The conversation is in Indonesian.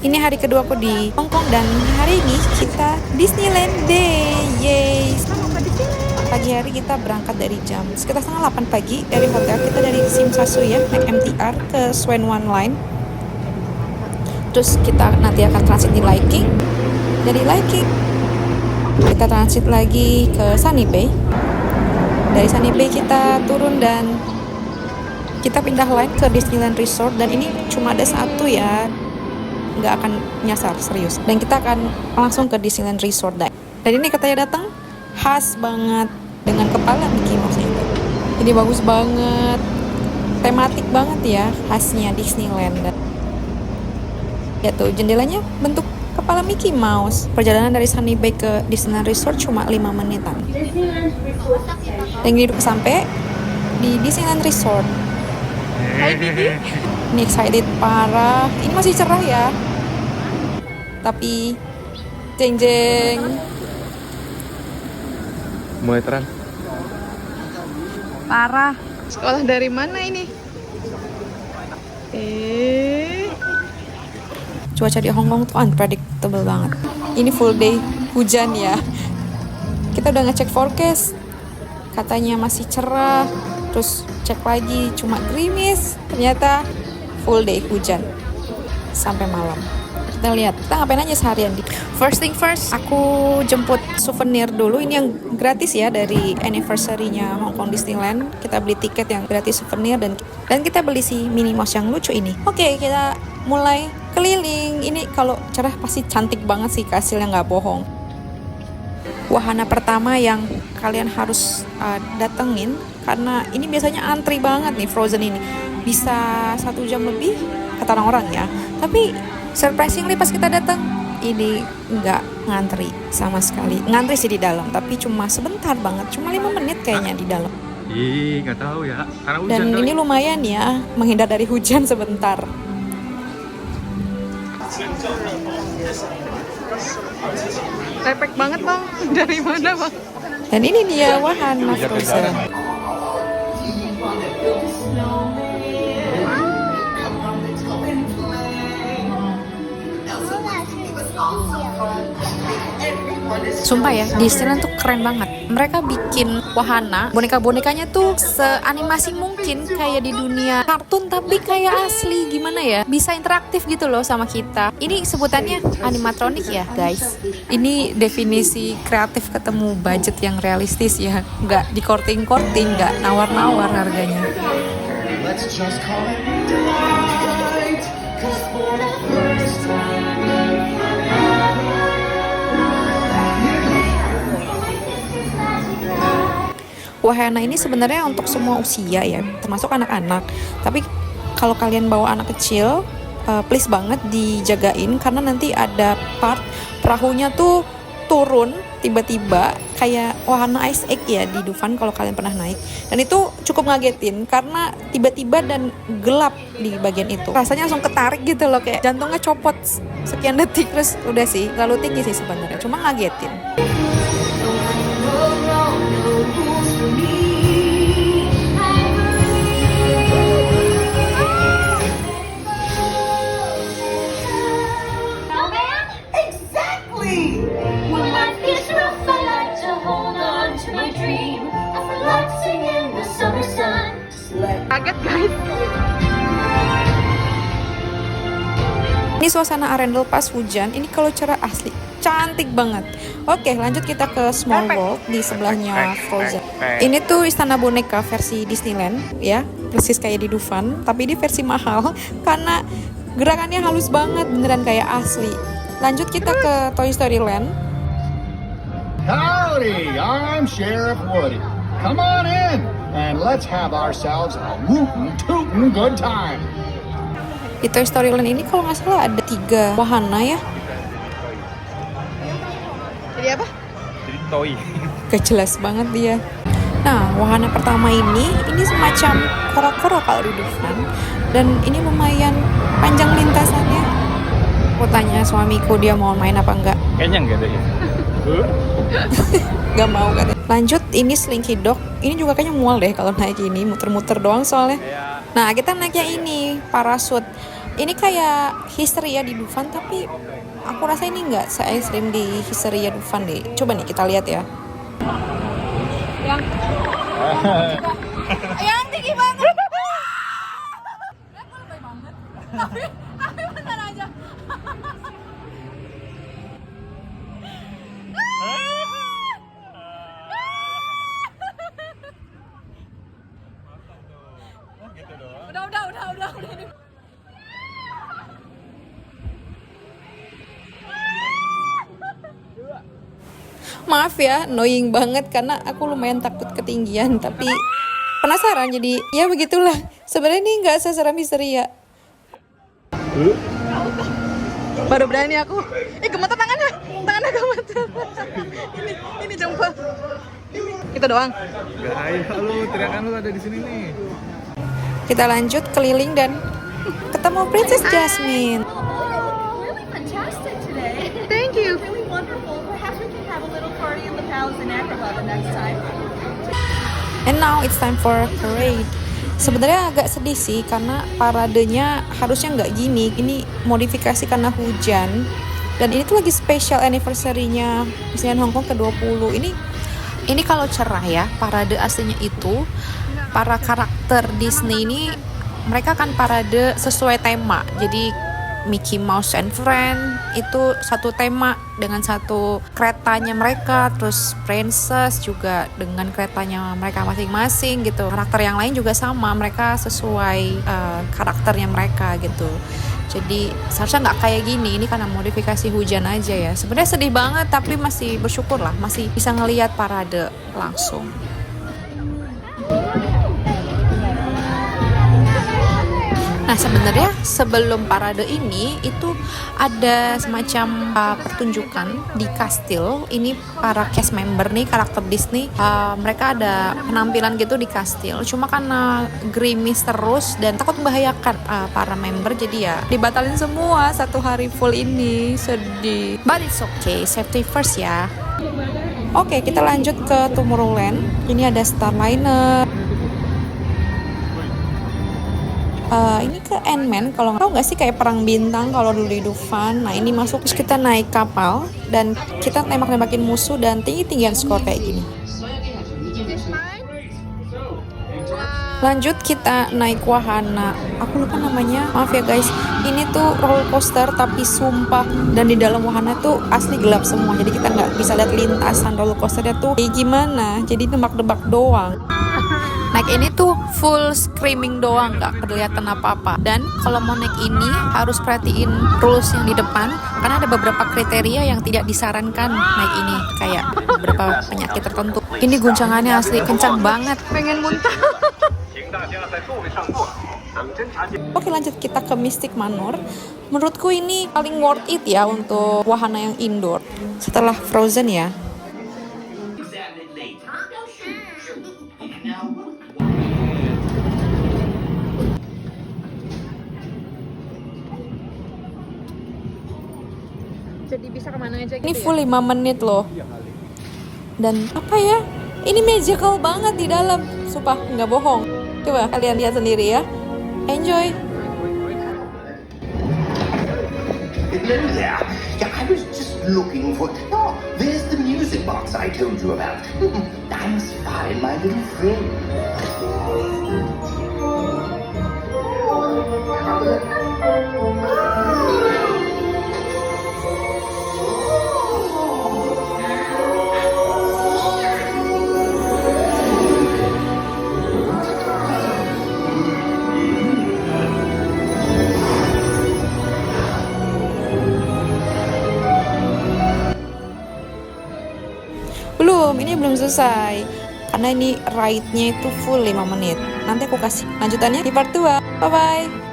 Ini hari kedua aku di Hong Kong dan hari ini kita Disneyland Day. Yeay. Pagi hari kita berangkat dari jam sekitar setengah 8 pagi dari hotel. Kita dari Tsim Sha Tsui ya, naik MTR ke Swan One Line. Terus kita nanti akan transit di Lai King. Dari Lai King kita transit lagi ke Sunny Bay. Dari Sunny Bay kita turun dan kita pindah line ke Disneyland Resort. Dan ini cuma ada satu ya, nggak akan nyasar serius. Dan kita akan langsung ke Disneyland Resort. Dan ini katanya datang khas banget dengan kepala Mickey Mouse itu. Ini bagus banget, tematik banget ya, khasnya Disneyland. Ya tuh jendelanya bentuk kepala Mickey Mouse. Perjalanan dari Sunny Bay ke Disneyland Resort cuma 5 menitan. Dan ini udah sampai di Disneyland Resort. Hai Bibi. Ini excited parah. Ini masih cerah ya. Tapi jeng jeng. Mulai terang. Parah. Sekolah dari mana ini? Cuaca di Hong Kong tuh unpredictable banget. Ini full day hujan ya. Kita udah ngecek forecast, katanya masih cerah. Terus cek lagi cuma gerimis. Ternyata full day hujan sampai malam. Kita lihat, kita ngapain aja seharian di. First thing first, aku jemput souvenir dulu. Ini yang gratis ya dari anniversary-nya Hong Kong Disneyland. Kita beli tiket yang gratis souvenir dan kita beli si Minnie Mouse yang lucu ini. Oke, kita mulai keliling. Ini kalau cerah pasti cantik banget sih, hasilnya nggak bohong. Wahana pertama yang kalian harus datengin, karena ini biasanya antri banget nih Frozen ini. Bisa 1 jam lebih kata orang-orang ya. Tapi surprisingly pas kita datang ini nggak ngantri sama sekali. Ngantri sih di dalam, tapi cuma sebentar banget, cuma 5 menit kayaknya di dalam. Ih, nggak tahu ya, karena hujan. Dan ini lumayan ya, menghindar dari hujan sebentar. Repek banget bang, dari mana bang? Dan ini dia wahana Frozen. Sumpah ya, Disneyland tuh keren banget. Mereka bikin wahana, boneka-bonekanya tuh seanimasi mungkin kayak di dunia kartun, tapi kayak asli. Gimana ya, bisa interaktif gitu loh sama kita. Ini sebutannya animatronik ya guys. Ini definisi kreatif ketemu budget yang realistis ya. Nggak dikorting-korting, nggak nawar-nawar harganya. Let's just call it right, 'cause for the first time wahana ini sebenarnya untuk semua usia ya, termasuk anak-anak. Tapi kalau kalian bawa anak kecil, please banget dijagain, karena nanti ada part perahunya tuh turun tiba-tiba kayak wahana Ice Egg ya di Dufan kalau kalian pernah naik. Dan itu cukup ngagetin karena tiba-tiba dan gelap di bagian itu. Rasanya langsung ketarik gitu loh, kayak jantungnya copot sekian detik. Terus udah sih, terlalu tinggi sih sebenarnya, cuma ngagetin. Kaget guys. Ini suasana Arendelle pas hujan. Ini kalau cerah asli cantik banget. Oke, lanjut kita ke Small World di sebelahnya Frozen. Ini tuh istana boneka versi Disneyland ya, persis kayak di Dufan, tapi ini versi mahal karena gerakannya halus banget, beneran kayak asli. Lanjut kita ke Toy Story Land. Howdy, I'm Sheriff Woody. Come on in and let's have ourselves a rootin' tootin' good time. Di Toy Story Land ini kalau nggak salah ada 3 wahana ya. Jadi apa? Jadi toy. Gak jelas banget dia. Nah, wahana pertama ini semacam koro-koro kalau di Dufan. Dan ini lumayan panjang lintasannya. Aku tanya suamiku dia mau main apa enggak. Kayaknya enggak deh. Gak mau katanya. Lanjut, ini Slinky Dog. Ini juga kayaknya mual deh kalau naik ini, muter-muter doang soalnya. Nah, kita naiknya ini parasut. Ini kayak Histeria di Dufan, tapi aku rasa ini nggak se-ekstrim di Histeria Dufan deh. Coba nih kita lihat ya. Yang tinggi banget. Tapi bentar aja. Udah. Maaf ya, annoying banget karena aku lumayan takut ketinggian, tapi penasaran jadi ya begitulah. Sebenarnya ini nggak seseram Histeria. Baru berani aku. Gemeter tangannya gemeter. ini jempol. Kita doang. Gak ayo lu, teriakan lu ada di sini nih. Kita lanjut keliling dan ketemu Princess Jasmine. Really fantastic today. Thank you. Really wonderful. Perhaps we can have a little party in the Palace in Agrabah the next time. And now it's time for parade. Sebenarnya agak sedih sih karena paradenya harusnya nggak gini. Ini modifikasi karena hujan. Dan ini tuh lagi special anniversary-nya Disneyland Hong Kong ke-20. Ini kalau cerah ya, parade aslinya itu para karakter Disney ini mereka kan parade sesuai tema. Jadi Mickey Mouse and Friends itu satu tema dengan satu keretanya mereka, terus Princess juga dengan keretanya mereka masing-masing gitu. Karakter yang lain juga sama, mereka sesuai karakternya mereka gitu. Jadi seharusnya nggak kayak gini, ini karena modifikasi hujan aja ya. Sebenarnya sedih banget tapi masih bersyukur lah, masih bisa ngelihat parade langsung. Nah sebenarnya sebelum parade ini itu ada semacam pertunjukan di kastil. Ini para cast member nih, karakter Disney, mereka ada penampilan gitu di kastil. Cuma karena gerimis terus dan takut membahayakan para member, jadi ya dibatalin semua satu hari full ini. Sedih. But it's okay, safety first ya. Oke, kita lanjut ke Tomorrowland. Ini ada Starliner. Ini ke Ant-Man, kalau tahu nggak sih kayak perang bintang kalau dulu di Dufan. Nah ini masuk, terus kita naik kapal dan kita nembak-nembakin musuh dan tinggi-tinggian skor kayak gini. Lanjut kita naik wahana, aku lupa namanya, maaf ya guys. Ini tuh roller coaster tapi sumpah, dan di dalam wahana tuh asli gelap semua, jadi kita nggak bisa lihat lintasan roller coasternya tuh kayak gimana, jadi tebak-tebak doang. Naik ini tuh full screaming doang, nggak kelihatan apa-apa. Dan kalau mau naik ini harus perhatiin rules yang di depan, karena ada beberapa kriteria yang tidak disarankan naik ini, kayak beberapa penyakit tertentu. Ini guncangannya asli kencang banget, pengen muntah. Oke, lanjut kita ke Mystic Manor. Menurutku ini paling worth it ya untuk wahana yang indoor setelah Frozen ya. Jadi bisa kemana aja gitu. Ini full ya? 5 menit loh. Dan apa ya, ini magical banget di dalam, sumpah nggak bohong. Coba kalian lihat sendiri ya. Enjoy. Hello there. Yeah, I was just looking for... Oh, there's the music box I told you about. I must find my little friend. Ini belum selesai karena ini ride-nya itu full 5 menit. Nanti aku kasih lanjutannya di part 2. Bye bye.